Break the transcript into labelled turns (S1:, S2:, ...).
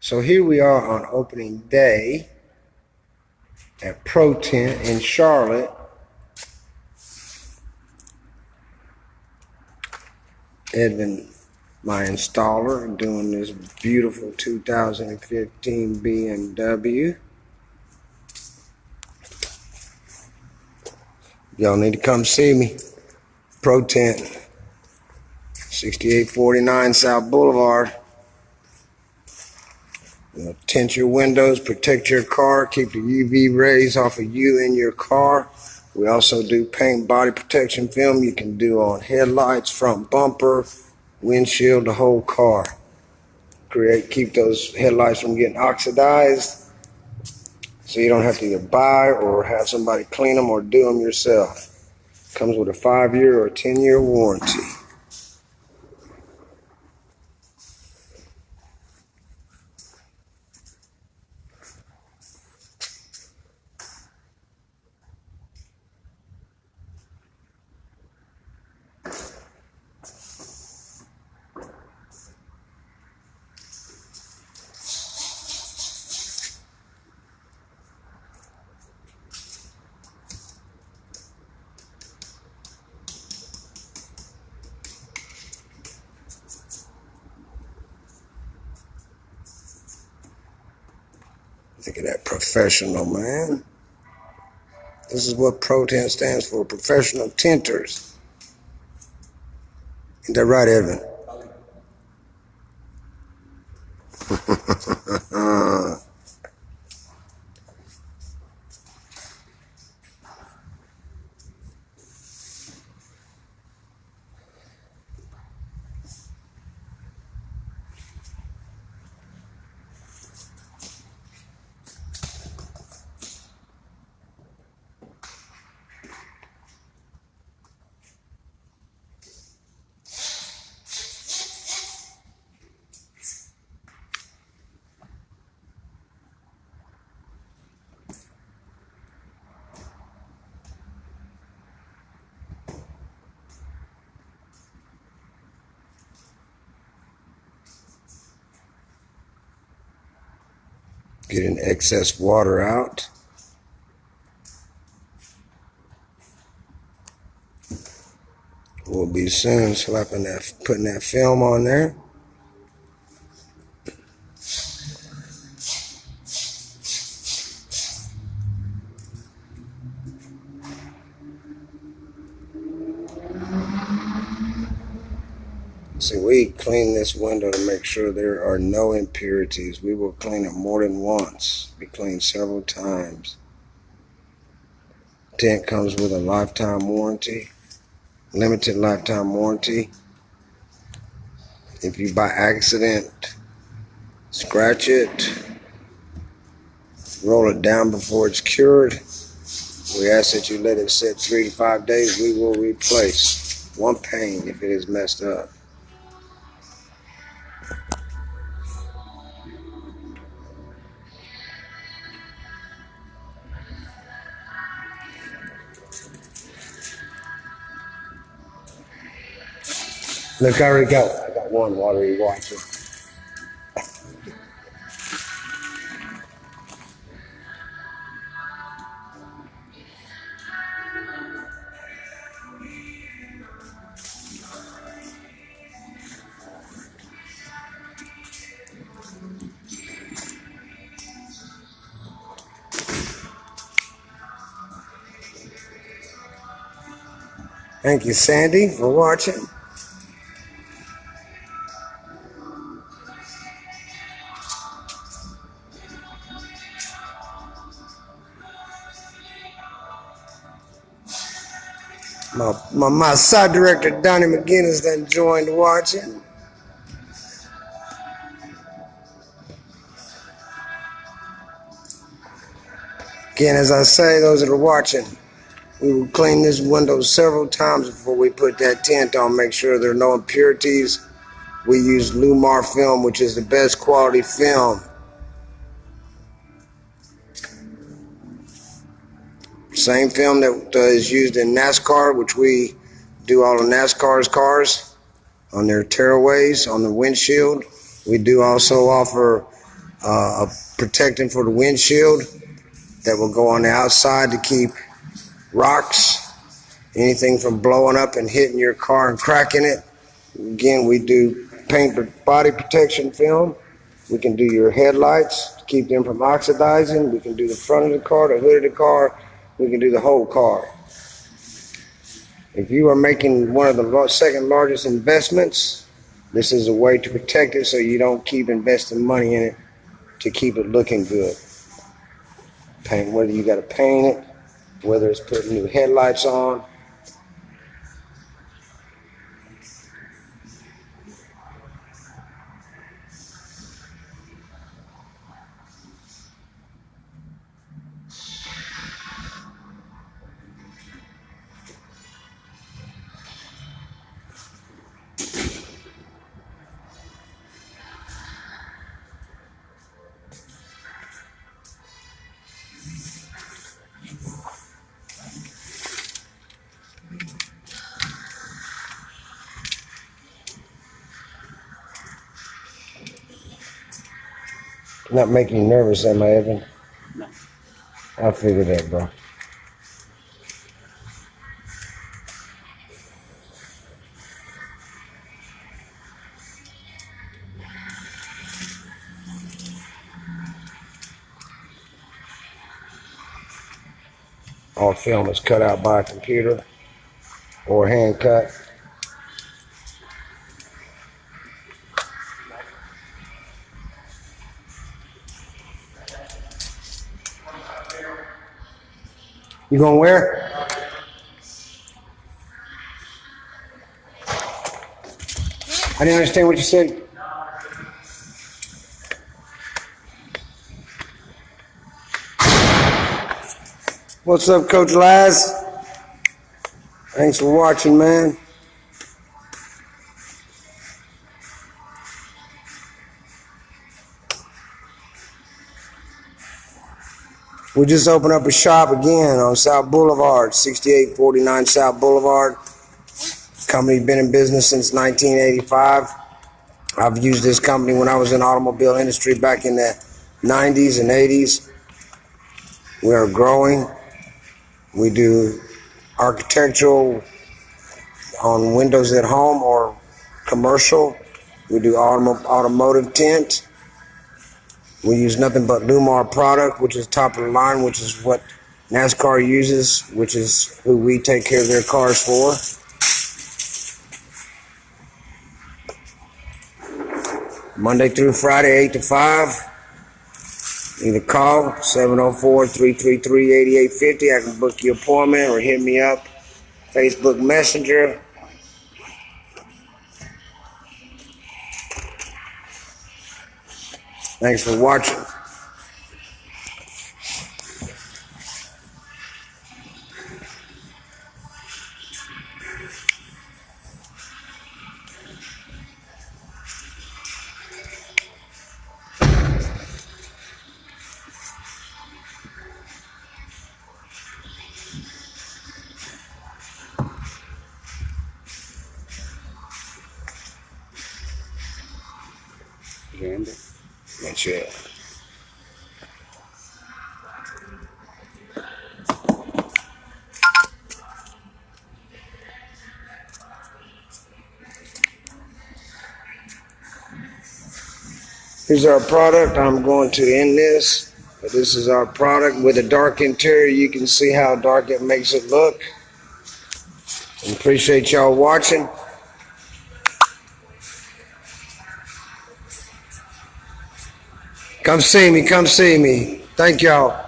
S1: So here we are on opening day at Pro-Tint in Charlotte. Edwin, my installer, doing this beautiful 2015 BMW. Y'all need to come see me. Pro-Tint, 6849 South Boulevard. Tint your windows, protect your car, keep the UV rays off of you and your car. We also do paint body protection film you can do on headlights, front bumper, windshield, the whole car. Keep those headlights from getting oxidized so you don't have to either buy or have somebody clean them or do them yourself. Comes with a 5-year or 10-year warranty. Look at that professional, man. This is what Pro-Tint stands for, professional tinters. Ain't that right, Edwin? Getting excess water out. We'll be soon putting that film on there. See, we clean this window to make sure there are no impurities. We will clean it more than once. Be cleaned several times. Tint comes with a lifetime warranty, limited lifetime warranty. If you by accident scratch it, roll it down before it's cured, we ask that you let it sit 3 to 5 days. We will replace one pane if it is messed up. Look, I already got one watery watcher. Thank you, Sandy, for watching. My side director, Donnie McGinnis, then joined watching. Again, as I say, those that are watching, we will clean this window several times before we put that tint on, make sure there are no impurities. We use LLumar film, which is the best quality film. Same film that is used in NASCAR, which we do all of NASCAR's cars on their tearaways, on the windshield. We do also offer a protectant for the windshield that will go on the outside to keep rocks, anything from blowing up and hitting your car and cracking it. Again, we do paint body protection film. We can do your headlights to keep them from oxidizing. We can do the front of the car, the hood of the car. We can do the whole car. If you are making one of the second largest investments, this is a way to protect it so you don't keep investing money in it to keep it looking good. Paint, whether you got to paint it, whether it's putting new headlights on. Not making you nervous, am I, Evan?
S2: No.
S1: I figured that, bro. All film is cut out by a computer or hand cut. You going where? I didn't understand what you said. What's up, Coach Laz? Thanks for watching, man. We just opened up a shop again on South Boulevard, 6849 South Boulevard. Company been in business since 1985. I've used this company when I was in the automobile industry back in the 90s and 80s. We are growing. We do architectural on windows at home or commercial. We do automotive tint. We use nothing but LLumar product, which is top of the line, which is what NASCAR uses, which is who we take care of their cars for. Monday through Friday, 8 to 5. Either call 704-333-8850. I can book your appointment or hit me up. Facebook Messenger. Thanks for watching. That's it. Here's our product. I'm going to end this. But this is our product with a dark interior. You can see how dark it makes it look. And appreciate y'all watching. Come see me. Come see me. Thank y'all.